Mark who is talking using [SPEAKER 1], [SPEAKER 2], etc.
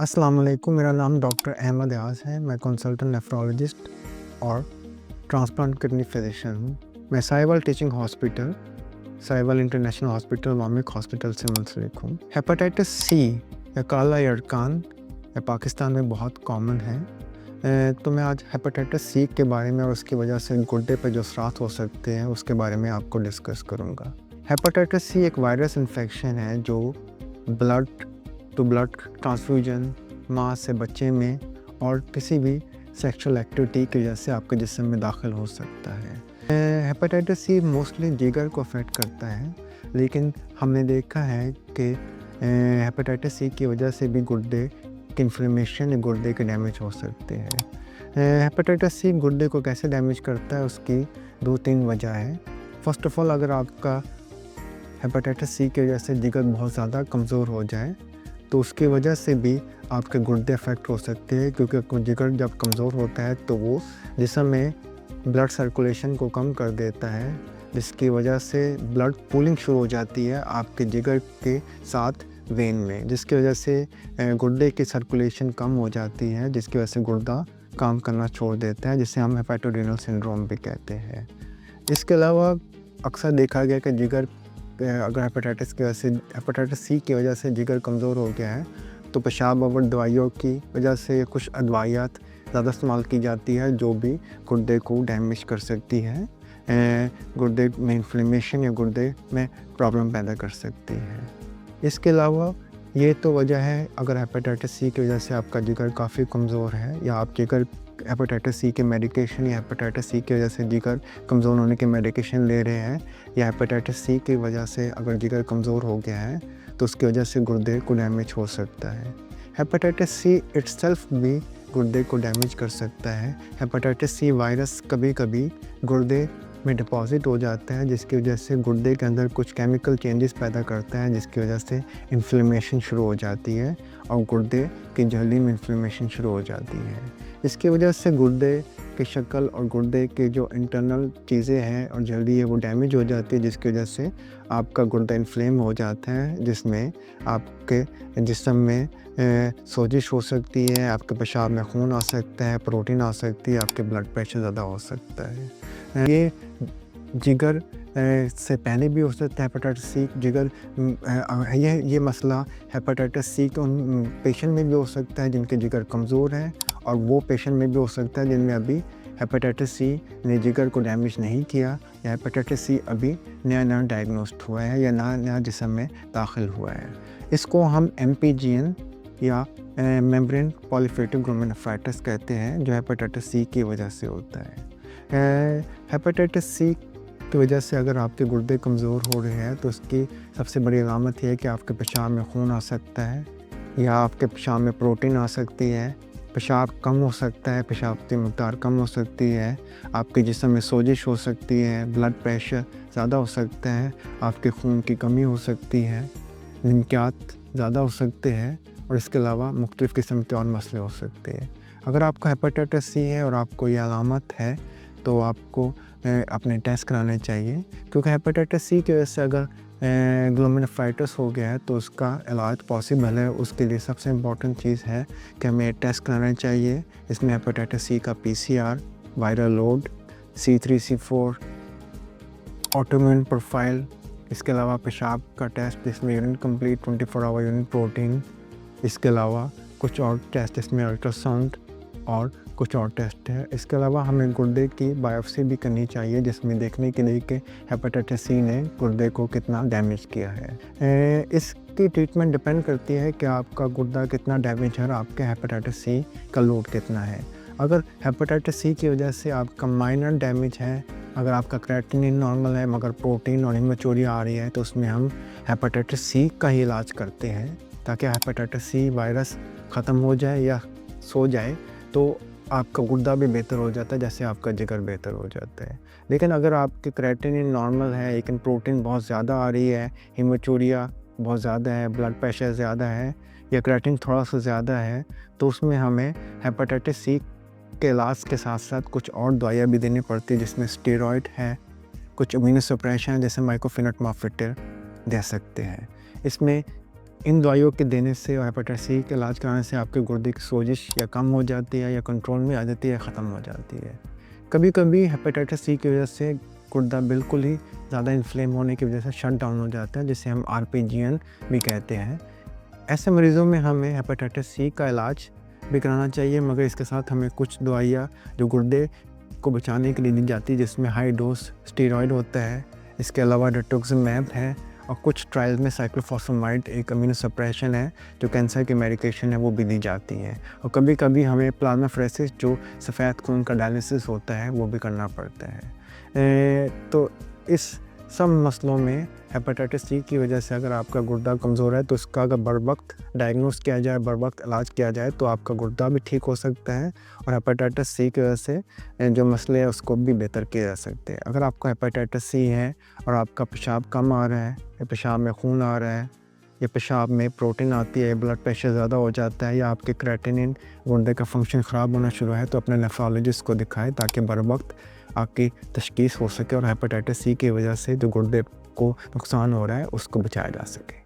[SPEAKER 1] अस्सलाम वालेकुम, मेरा नाम डॉक्टर अहमद यास है। मैं कंसल्टेंट नेफ्रोलॉजिस्ट और ट्रांसप्लांट किडनी फिजिशियन हूँ। मैं Sahiwal teaching hospital, Sahiwal international hospital, Wamiq hospital से मुंसलिक हूँ। हेपेटाइटिस सी या काला यरकान या पाकिस्तान में बहुत कॉमन है। तो मैं आज हेपेटाइटिस सी के बारे में और उसकी वजह से गुर्दे पे जो असरात हो सकते हैं उसके बारे में आपको डिस्कस करूँगा। हेपेटाइटिस सी एक वायरस इन्फेक्शन है जो ब्लड टू ब्लड ट्रांसफ्यूजन, माँ से बच्चे में और किसी भी सेक्सुअल एक्टिविटी की वजह से आपके जिस्म में दाखिल हो सकता है। हेपेटाइटिस सी मोस्टली जिगर को अफेक्ट करता है, लेकिन हमने देखा है कि हेपेटाइटिस सी की वजह से भी गुर्दे की इन्फ्लेमेशन या गुर्दे के डैमेज हो सकते हैं। हेपेटाइटिस सी गुर्दे को कैसे डैमेज करता है उसकी 2-3 वजह है। फ़र्स्ट ऑफ़ ऑल, अगर आपका हेपेटाइटिस सी की वजह से जिगर बहुत ज़्यादा कमज़ोर हो जाए तो उसकी वजह से भी आपके गुर्दे अफेक्ट हो सकते हैं, क्योंकि जिगर जब कमज़ोर होता है तो वो जिस्म में ब्लड सर्कुलेशन को कम कर देता है, जिसकी वजह से ब्लड पूलिंग शुरू हो जाती है आपके जिगर के साथ वेन में, जिसकी वजह से गुर्दे की सर्कुलेशन कम हो जाती है, जिसकी वजह से गुर्दा काम करना छोड़ देता है, जिसे हम हेपेटोरेनल सिंड्रोम भी कहते हैं। इसके अलावा अक्सर देखा गया कि जिगर अगर हेपेटाइटिस सी की वजह से जिगर कमज़ोर हो गया है तो पेशाब और दवाइयों की वजह से कुछ अदवायात ज़्यादा इस्तेमाल की जाती है जो भी गुर्दे को डैमेज कर सकती है, गुर्दे में इन्फ्लेमेशन या गुर्दे में प्रॉब्लम पैदा कर सकती है। इसके अलावा ये तो वजह है, अगर हेपेटाइटिस सी की वजह से आपका जिगर काफ़ी कमज़ोर है या आप जिगर हेपेटाइटिस सी के मेडिकेशन या हेपेटाइटिस सी की वजह से जिगर कमज़ोर होने के मेडिकेशन ले रहे हैं, या हेपेटाइटिस सी की वजह से अगर जिगर कमज़ोर हो गया है तो उसकी वजह से गुर्दे को डैमेज हो सकता है। हेपेटाइटिस सी इटसेल्फ भी गुर्दे को डैमेज कर सकता है। हेपेटाइटिस सी वायरस कभी कभी गुर्दे में डिपॉज़िट हो जाता है, जिसकी वजह से गुर्दे के अंदर कुछ केमिकल चेंजेस पैदा करता है, जिसकी वजह से इन्फ्लेमेशन शुरू हो जाती है और गुर्दे की झिल्ली में इन्फ्लेमेशन शुरू हो जाती है। इसकी वजह से गुर्दे की शक्ल और गुर्दे के जो इंटरनल चीज़ें हैं और झिल्ली है वो डैमेज हो जाती है, जिसकी वजह से आपका गुर्दा इन्फ्लेम हो जाता है, जिसमें आपके जिस्म में सोजिश हो सकती है, आपके पेशाब में खून आ सकता है, प्रोटीन आ सकती है, आपके ब्लड प्रेशर ज़्यादा हो सकता है। ये जिगर से पहले भी हो सकता है हेपेटाइटिस सी। जिगर ये मसला हेपेटाइटिस सी के उन पेशेंट में भी हो सकता है जिनके जिगर कमज़ोर है, और वो पेशेंट में भी हो सकता है जिनमें अभी हेपेटाइटिस सी ने जिगर को डैमेज नहीं किया, या हेपेटाइटिस सी अभी नया डायग्नोस्ड हुआ है या नया जिस्म में दाखिल हुआ है। इसको हम MPGN या मेम्ब्रेन पॉलीप्लेटिक ग्लोमेरुलोनेफ्राइटिस कहते हैं, जो हेपेटाइटिस सी की वजह से होता है। हेपेटाइटिस सी की वजह से अगर आपके गुर्दे कमज़ोर हो रहे हैं तो उसकी सबसे बड़ी अलामत ये है कि आपके पेशाब में खून आ सकता है, या आपके पेशाब में प्रोटीन आ सकती है, पेशाब कम हो सकता है, पेशाब की मकदार कम हो सकती है, आपके जिस्म में सोजिश हो सकती है, ब्लड प्रेशर ज़्यादा हो सकता है, आपके खून की कमी हो सकती है, निमकियात ज़्यादा हो सकते हैं, और इसके अलावा मुख्तलिफ़ किस्म के और मसले हो सकते हैं। अगर आपको हेपेटाइटिस सी है और आपको ये अलामत है तो आपको अपने टेस्ट कराने चाहिए, क्योंकि हेपेटाइटिस सी की वजह से अगर ग्लोमेरुलोनेफ्राइटिस हो गया है तो उसका इलाज पॉसिबल है। उसके लिए सबसे इम्पॉर्टेंट चीज़ है कि हमें टेस्ट कराना चाहिए। इसमें हेपेटाइटिस सी का PCR, viral load, C3C4, autoimmune profile, इसके अलावा पेशाब का टेस्ट जिसमें urine complete 24 hour urine protein, इसके अलावा कुछ और टेस्ट जिसमें अल्ट्रासाउंड और कुछ और टेस्ट है। इसके अलावा हमें गुर्दे की बायोप्सी भी करनी चाहिए, जिसमें देखने के लिए कि हेपेटाइटिस सी ने गुर्दे को कितना डैमेज किया है। इसकी ट्रीटमेंट डिपेंड करती है कि आपका गुर्दा कितना डैमेज है और आपके हेपेटाइटिस सी का लोड कितना है। अगर हेपेटाइटिस सी की वजह से आपका माइनर डैमेज है, अगर आपका क्रेटिनिन नॉर्मल है मगर प्रोटीन और इमेच्योरिटी आ रही है, तो उसमें हम हेपेटाइटिस सी का ही इलाज करते हैं ताकि हेपेटाइटिस सी वायरस ख़त्म हो जाए या सो जाए, तो आपका गुर्दा भी बेहतर हो जाता है, जैसे आपका जिगर बेहतर हो जाता है। लेकिन अगर आपके क्रेटिनिन नॉर्मल है लेकिन प्रोटीन बहुत ज़्यादा आ रही है, हेमेटूरिया बहुत ज़्यादा है, ब्लड प्रेशर ज़्यादा है, या क्रेटिनिन थोड़ा सा ज़्यादा है, तो उसमें हमें हेपेटाइटिस सी के इलाज के साथ साथ कुछ और दवाइयाँ भी देनी पड़ती है, जिसमें स्टेरॉइड है, कुछ इम्यूनोसप्रेशन जैसे माइक्रोफिनेट माफेटिर दे सकते हैं। इसमें इन दवाइयों के देने से और हेपेटाइटिस सी का इलाज कराने से आपके गुर्दे की सोजिश या कम हो जाती है या कंट्रोल में आ जाती है या ख़त्म हो जाती है। कभी कभी हेपेटाइटिस सी की वजह से गुर्दा बिल्कुल ही ज़्यादा इन्फ्लेम होने की वजह से शट डाउन हो जाता है, जिसे हम RPGN भी कहते हैं। ऐसे मरीज़ों में हमें हेपेटाइटिस सी का इलाज भी कराना चाहिए, मगर इसके साथ हमें कुछ दवाइयाँ जो गुर्दे को बचाने के लिए दी जाती है, जिसमें हाई डोज स्टेरॉयड होता है। इसके अलावा रिटुक्सिमैब है और कुछ ट्रायल्स में साइक्लोफॉस्फेमाइड एक इम्यूनोसप्रेशन है जो कैंसर की मेडिकेशन है, वो भी दी जाती है। और कभी कभी हमें प्लाज्माफेरेसिस जो सफ़ेद खून का डायलिसिस होता है वो भी करना पड़ता है। तो इस सब मसलों में हेपेटाइटिस सी की वजह से अगर आपका गुर्दा कमज़ोर है तो इसका अगर बर वक्त डायग्नोस किया जाए, बर वक्त इलाज किया जाए तो आपका गुर्दा भी ठीक हो सकता है और हेपेटाइटिस सी की वजह से जो मसले हैं उसको भी बेहतर किए जा सकते हैं। अगर आपको हेपेटाइटिस सी है और आपका पेशाब कम आ रहा है या पेशाब में खून आ रहा है या पेशाब में प्रोटीन आती है, ब्लड प्रेशर ज़्यादा हो जाता है या आपके क्रेटिनिन गुर्दे का फंक्शन ख़राब होना शुरू है, तो अपने नेफ्रोलॉजिस्ट को दिखाएं ताकि बर वक्त आपकी तशख़ीस हो सके और हेपेटाइटिस सी की वजह से जो गुर्दे को नुकसान हो रहा है उसको बचाया जा सके।